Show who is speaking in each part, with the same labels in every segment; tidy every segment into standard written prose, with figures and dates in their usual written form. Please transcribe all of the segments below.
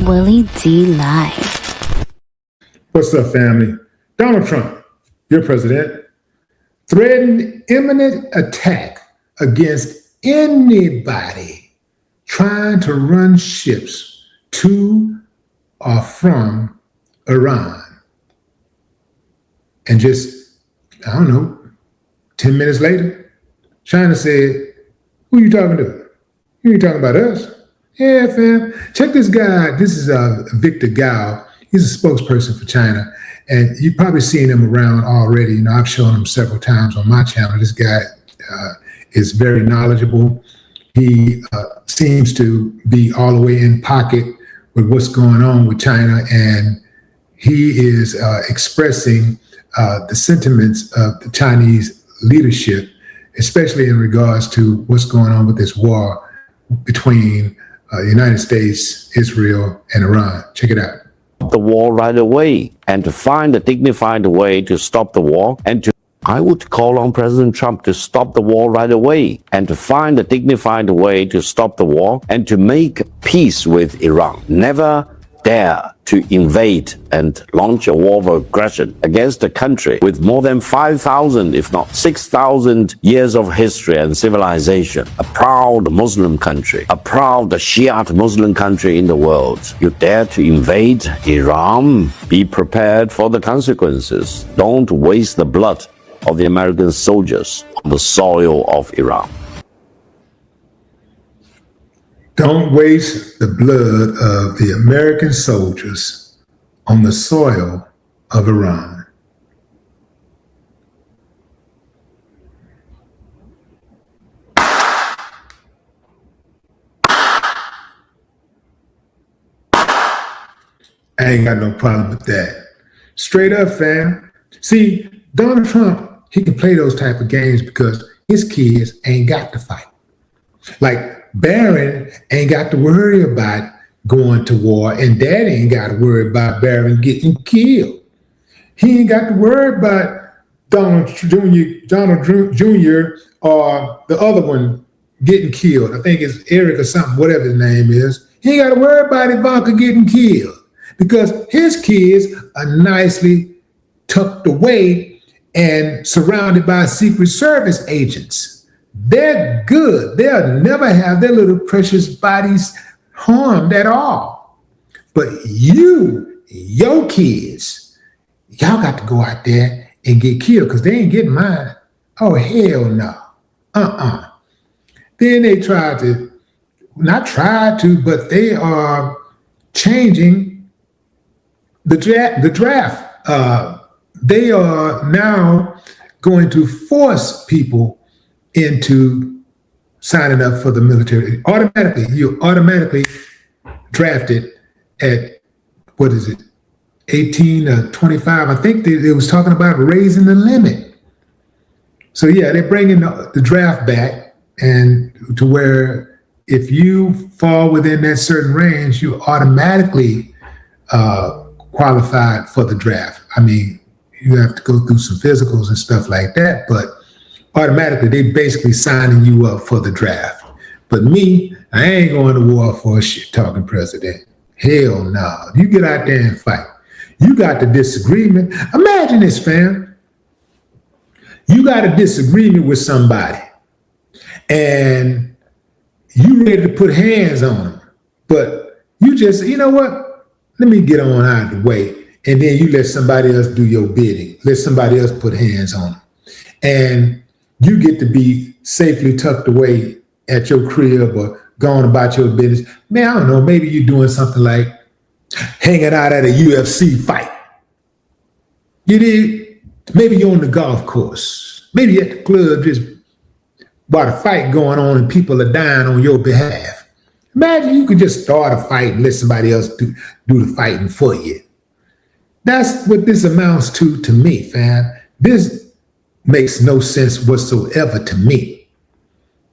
Speaker 1: Willie D Live.
Speaker 2: What's up, family? Donald Trump, your president, threatened imminent attack against anybody trying to run ships to or from Iran. And just, 10 minutes later, China said, who you talking to? You ain't talking about us. Yeah, fam. Check this guy. This is Victor Gao. He's a spokesperson for China. And you've probably seen him around already. I've shown him several times on my channel. This guy is very knowledgeable. He seems to be all the way in pocket with what's going on with China. And he is expressing the sentiments of the Chinese leadership, especially in regards to what's going on with this war between the United States, Israel, and Iran. Check it out.
Speaker 3: The war right away and to find a dignified way to stop the war I would call on President Trump to stop the war right away and to find a dignified way to stop the war and to make peace with Iran. Never dare to invade and launch a war of aggression against a country with more than 5,000, if not 6,000 years of history and civilization, a proud Muslim country, a proud Shiite Muslim country in the world. You dare to invade Iran? Be prepared for the consequences. Don't waste the blood of the American soldiers on the soil of Iran.
Speaker 2: Don't waste the blood of the American soldiers on the soil of Iran. I ain't got no problem with that. Straight up, fam. See, Donald Trump, he can play those type of games because his kids ain't got to fight. Like, Barron ain't got to worry about going to war, and Daddy ain't got to worry about Barron getting killed. He ain't got to worry about Donald Jr. or the other one getting killed. I think it's Eric or something, whatever his name is. He ain't got to worry about Ivanka getting killed because his kids are nicely tucked away and surrounded by Secret Service agents. They're good. They'll never have their little precious bodies harmed at all. But your kids, y'all got to go out there and get killed because they ain't getting mine. Oh, hell no. Then they but they are changing the draft. They are now going to force people into signing up for the military. You're automatically drafted at, 18 or 25. I think they was talking about raising the limit. So yeah, they're bringing the draft back, and to where if you fall within that certain range, you automatically qualified for the draft. I mean, you have to go through some physicals and stuff like that, but automatically, they basically signing you up for the draft. But me, I ain't going to war for a shit-talking president. Hell no. You get out there and fight. You got the disagreement. Imagine this, fam. You got a disagreement with somebody, and you ready to put hands on them. But you just, you know what? Let me get on out of the way. And then you let somebody else do your bidding. Let somebody else put hands on them. And you get to be safely tucked away at your crib or going about your business. Man, I don't know, maybe you're doing something like hanging out at a UFC fight. You did? Maybe you're on the golf course. Maybe at the club just while the fight going on and people are dying on your behalf. Imagine you could just start a fight and let somebody else do the fighting for you. That's what this amounts to me, fam. This makes no sense whatsoever to me.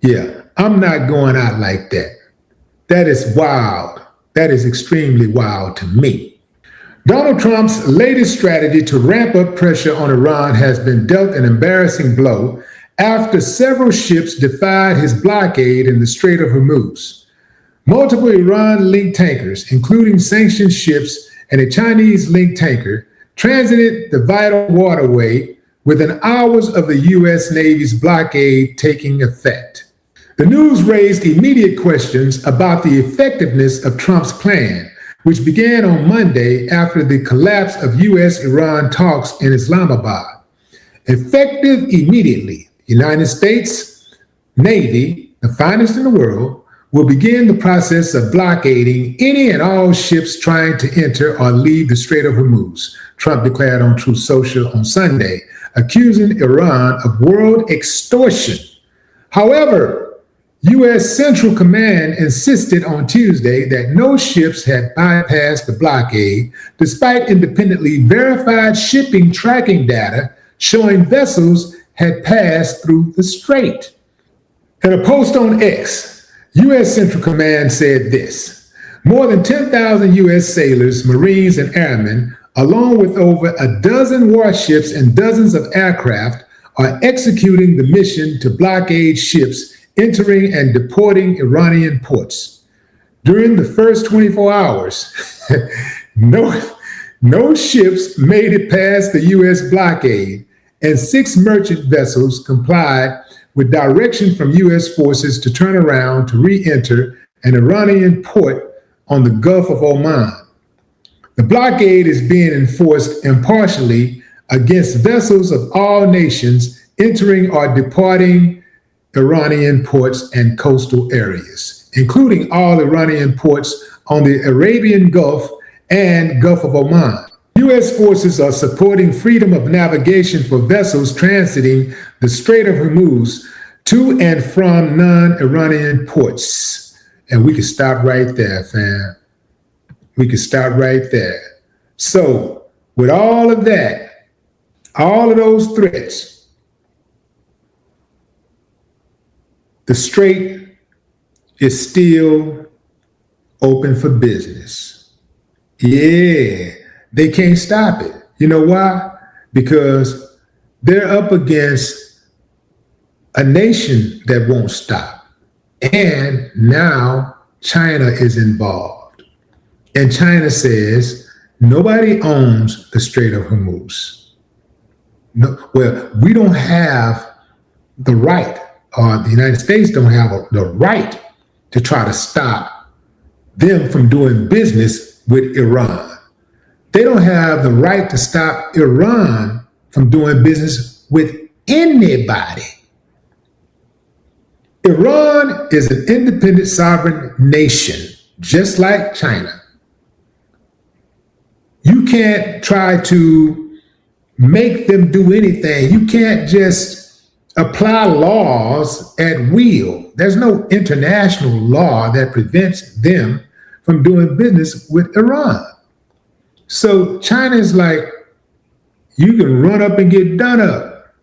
Speaker 2: Yeah, I'm not going out like that. That is wild. That is extremely wild to me. Donald Trump's latest strategy to ramp up pressure on Iran has been dealt an embarrassing blow after several ships defied his blockade in the Strait of Hormuz. Multiple Iran-linked tankers, including sanctioned ships and a Chinese-linked tanker, transited the vital waterway within hours of the U.S. Navy's blockade taking effect. The news raised immediate questions about the effectiveness of Trump's plan, which began on Monday after the collapse of U.S.-Iran talks in Islamabad. Effective immediately, the United States Navy, the finest in the world, will begin the process of blockading any and all ships trying to enter or leave the Strait of Hormuz, Trump declared on Truth Social on Sunday, accusing Iran of world extortion. However, U.S. Central Command insisted on Tuesday that no ships had bypassed the blockade, despite independently verified shipping tracking data showing vessels had passed through the strait. In a post on X, U.S. Central Command said this: more than 10,000 U.S. sailors, Marines, and airmen, along with over a dozen warships and dozens of aircraft, are executing the mission to blockade ships entering and deporting Iranian ports. During the first 24 hours, no ships made it past the U.S. blockade, and 6 merchant vessels complied with direction from U.S. forces to turn around to re-enter an Iranian port on the Gulf of Oman. The blockade is being enforced impartially against vessels of all nations entering or departing Iranian ports and coastal areas, including all Iranian ports on the Arabian Gulf and Gulf of Oman. U.S. forces are supporting freedom of navigation for vessels transiting the Strait of Hormuz to and from non-Iranian ports. And we can stop right there, fam. We can stop right there. So, with all of that, all of those threats, the strait is still open for business. Yeah, they can't stop it. You know why? Because they're up against a nation that won't stop. And now China is involved. And China says nobody owns the Strait of Hormuz. No, well, we don't have the right, or the United States don't have the right to try to stop them from doing business with Iran. They don't have the right to stop Iran from doing business with anybody. Iran is an independent sovereign nation, just like China. You can't try to make them do anything. You can't just apply laws at will. There's no international law that prevents them from doing business with Iran. So China is like, you can run up and get done up.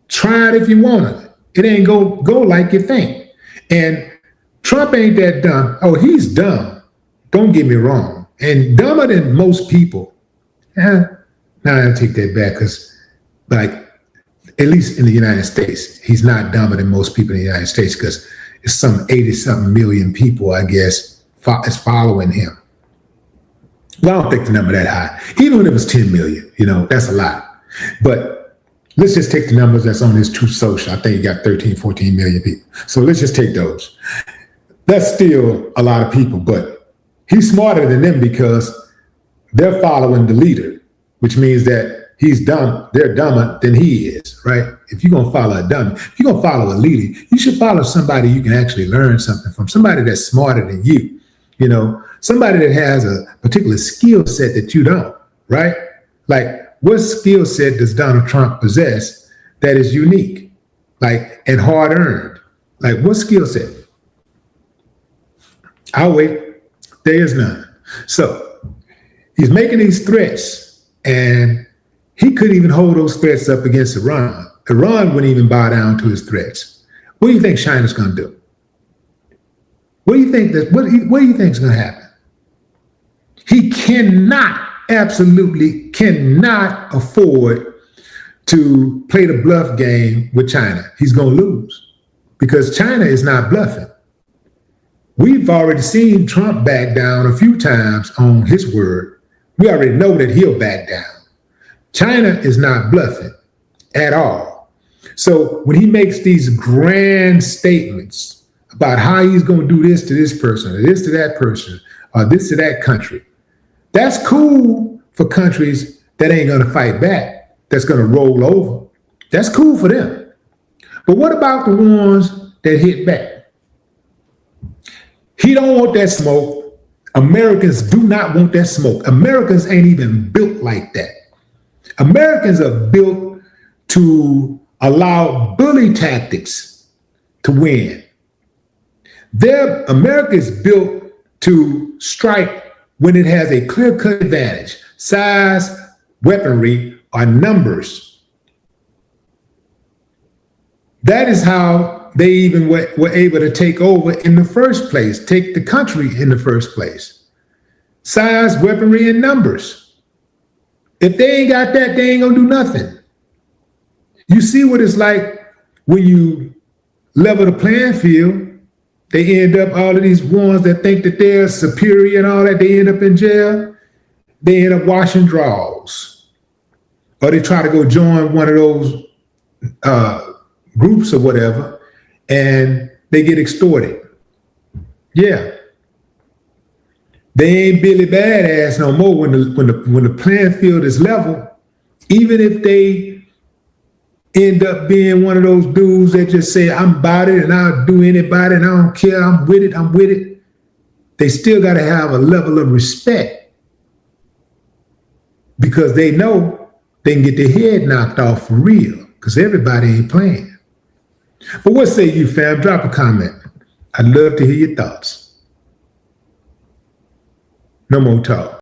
Speaker 2: Try it if you want to. It ain't go like you think. And Trump ain't that dumb. Oh, he's dumb. Don't get me wrong. And dumber than most people. Now I take that back, because, like, at least in the United States, he's not dumber than most people in the United States, because it's some 80-something million people, I guess, is following him. Well, I don't think the number that high. Even when it was 10 million, that's a lot. But let's just take the numbers that's on his Truth Social. I think he got 13, 14 million people. So let's just take those. That's still a lot of people, but he's smarter than them because they're following the leader, which means that he's dumb. They're dumber than he is, right? If you're going to follow a dummy, if you're going to follow a leader, you should follow somebody you can actually learn something from, somebody that's smarter than you, somebody that has a particular skill set that you don't, right? Like, what skill set does Donald Trump possess that is unique, and hard earned? Like, what skill set? I'll wait. There is none. So he's making these threats, and he couldn't even hold those threats up against Iran. Iran wouldn't even bow down to his threats. What do you think China's going to do? What do you think is going to happen? He absolutely cannot afford to play the bluff game with China. He's going to lose because China is not bluffing. We've already seen Trump back down a few times on his word. We already know that he'll back down. China is not bluffing at all. So when he makes these grand statements about how he's going to do this to this person, or this to that person, or this to that country, that's cool for countries that ain't going to fight back, that's going to roll over. That's cool for them. But what about the ones that hit back? He don't want that smoke. Americans do not want that smoke. Americans ain't even built like that. Americans are built to allow bully tactics to win. America is built to strike when it has a clear-cut advantage, size, weaponry, or numbers. That is how they even were able to take over in the first place, take the country in the first place. Size, weaponry, and numbers. If they ain't got that, they ain't gonna do nothing. You see what it's like when you level the playing field. They end up, all of these ones that think that they're superior and all that, they end up in jail. They end up washing drawers. Or they try to go join one of those groups or whatever, and they get extorted. Yeah. They ain't Billy Badass no more when the playing field is level. Even if they end up being one of those dudes that just say, I'm about it and I'll do anybody and I don't care, I'm with it. They still got to have a level of respect because they know they can get their head knocked off for real because everybody ain't playing. But what say you, fam? Drop a comment. I'd love to hear your thoughts. No more talk.